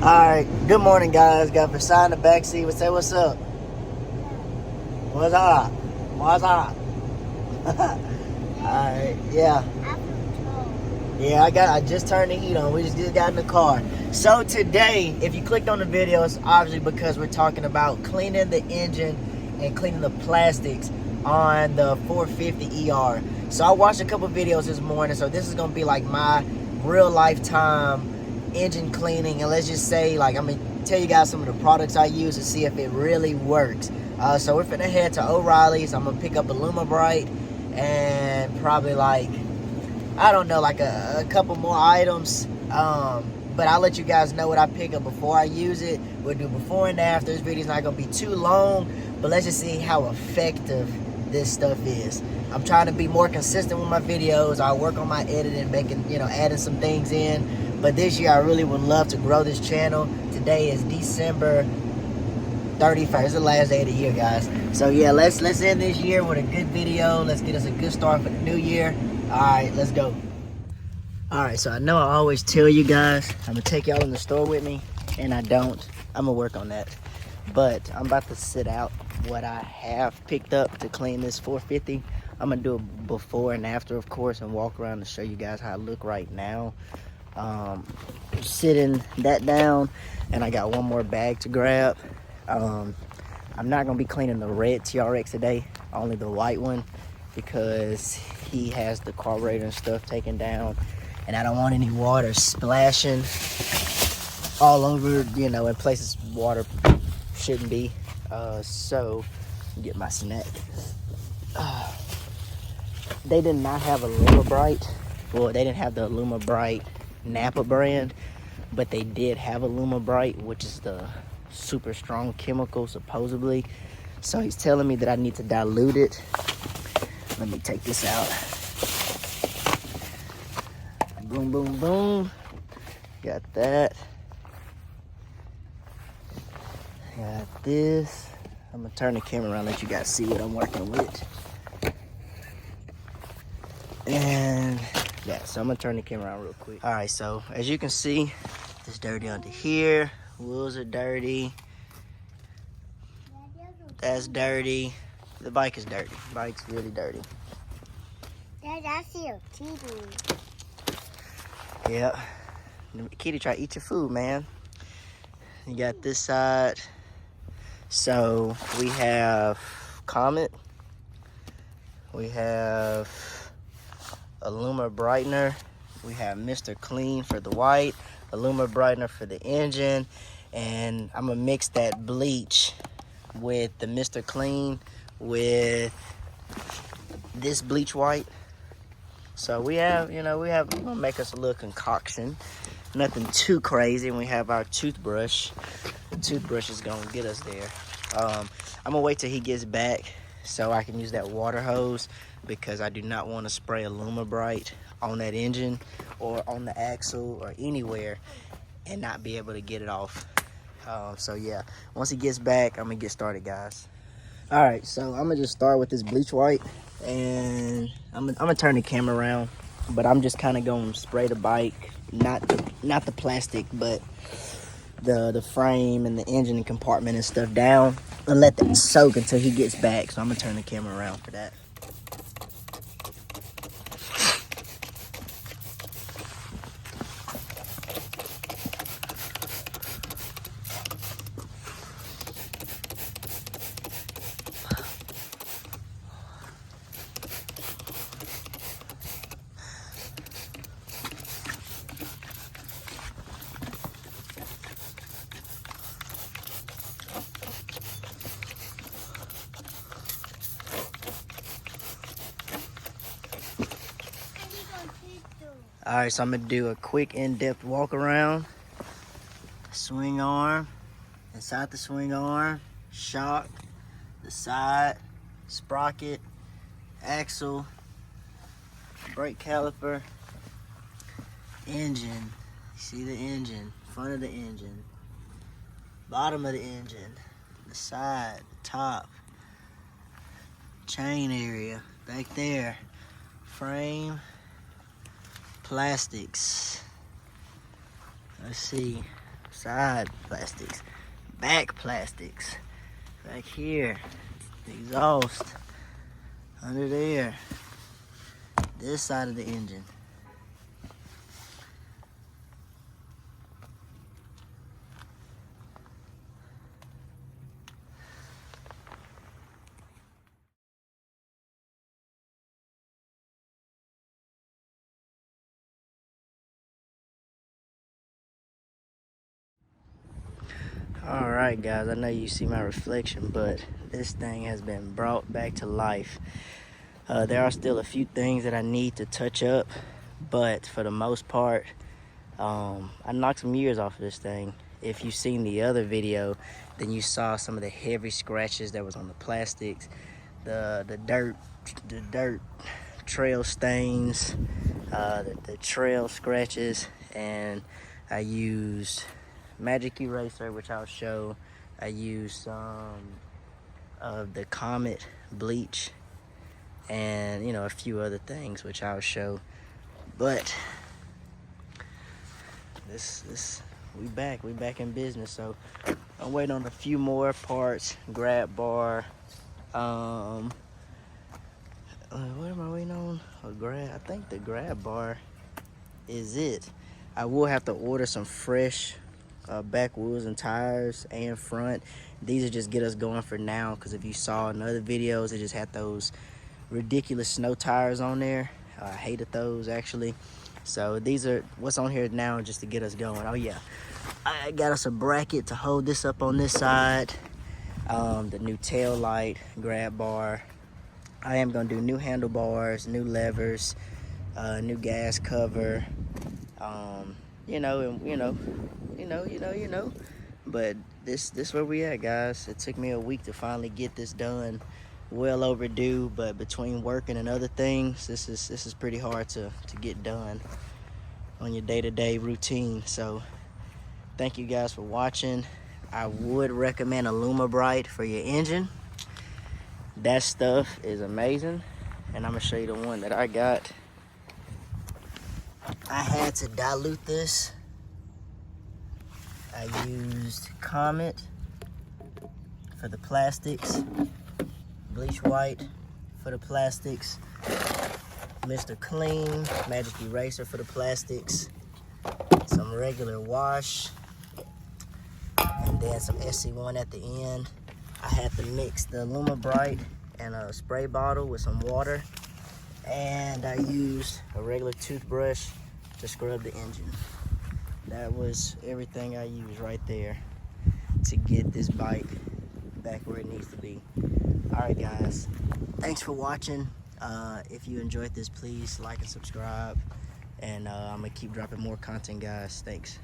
Alright, good morning guys. Got Versailles in the backseat. Say what's up. What's up? What's up? Alright, yeah. Yeah, I just turned the heat on. We just got in the car. So today, if you clicked on the video, it's obviously because we're talking about cleaning the engine and cleaning the plastics on the 450 ER. So I watched a couple videos this morning, so this is gonna be like my real lifetime engine cleaning. And let's just say, like, I'm gonna tell you guys some of the products I use to see if it really works. So we're finna head to O'Reilly's. I'm gonna pick up a Lumabrite and probably like, I don't know, like a couple more items. But I'll let you guys know what I pick up before I use it. We'll do before and after. This video's not gonna be too long, but let's just see how effective this stuff is. I'm trying to be more consistent with my videos. I work on my editing, making, adding some things in. But this year I really would love to grow this channel. Today is December 31st, the last day of the year, guys. So yeah, let's end this year with a good video. Let's get us a good start for the new year. All right, let's go. All right, so I know I always tell you guys I'm gonna take y'all in the store with me, and I don't. I'm gonna work on that. But I'm about to sit out what I have picked up to clean this 450. I'm gonna do it before and after, of course, and walk around to show you guys how I look right now. Sitting that down, and I got one more bag to grab. I'm not gonna be cleaning the red TRX today, only the white one, because he has the carburetor and stuff taken down, and I don't want any water splashing all over, in places water shouldn't be. So get my snack. They did not have a Lumabrite. Well, they didn't have the Lumabrite Napa brand, but they did have a Lumabrite, which is the super strong chemical, supposedly. So he's telling me that I need to dilute it. Let me take this out. Boom, boom, boom. Got that. Got this. I'm gonna turn the camera around, let you guys see what I'm working with. And yeah, so I'm gonna turn the camera around real quick. All right, so as you can see, it's dirty under here. Wheels are dirty. That's dirty. The bike is dirty. The bike's really dirty. Dad, I see a kitty. Yeah. Kitty try to eat your food, man. You got this side. So we have Comet. We have a Luma Brightener. We have Mr. Clean for the white, a Luma Brightener for the engine, and I'm gonna mix that bleach with the Mr. Clean with this bleach white. So we have, we're gonna make us a little concoction. Nothing too crazy. And we have our toothbrush. The toothbrush is gonna get us there. I'm gonna wait till he gets back so I can use that water hose, because I do not want to spray a Lumabrite on that engine or on the axle or anywhere and not be able to get it off. So yeah, once he gets back, I'm gonna get started, guys. All right, so I'm gonna just start with this bleach white, and I'm gonna turn the camera around, but I'm just kind of gonna spray the bike, not the plastic, but the frame and the engine and compartment and stuff down, and let that soak until he gets back. So I'm gonna turn the camera around for that. All right, so I'm gonna do a quick in-depth walk around. Swing arm, inside the swing arm, shock, the side, sprocket, axle, brake caliper, engine. See the engine, front of the engine, bottom of the engine, the side, the top, chain area, back there, frame, plastics. Let's see, side plastics, back plastics, back here, exhaust, under there, this side of the engine. All right, guys, I know you see my reflection, but this thing has been brought back to life. There are still a few things that I need to touch up, but for the most part, I knocked some years off of this thing. If you've seen the other video, then you saw some of the heavy scratches that was on the plastics, the dirt trail stains, the trail scratches, and I used Magic Eraser, which I'll show. I used some of the Comet bleach, and a few other things which I'll show. But we back in business. So I'm waiting on a few more parts. Grab bar, what am I waiting on? I think the grab bar is it. I will have to order some fresh back wheels and tires and front. These are just get us going for now, because if you saw in other videos, it just had those ridiculous snow tires on there. I hated those, actually. So these are what's on here now, just to get us going. Oh yeah, I got us a bracket to hold this up on this side. The new tail light, grab bar. I am gonna do new handlebars, new levers, new gas cover. But this where we at, guys. It took me a week to finally get this done. Well overdue, but between working and other things, this is pretty hard to get done on your day-to-day routine. So thank you guys for watching. I would recommend Aluma-Brite for your engine. That stuff is amazing, and I'm gonna show you the one that I got. I had to dilute this. I used Comet for the plastics, Bleach White for the plastics, Mr. Clean, Magic Eraser for the plastics, some regular wash, and then some SC1 at the end. I had to mix the Aluma-Brite in a spray bottle with some water, and I used a regular toothbrush to scrub the engine. That was everything I used right there to get this bike back where it needs to be. All right, guys, thanks for watching. If you enjoyed this, please like and subscribe, and I'm gonna keep dropping more content, guys. Thanks.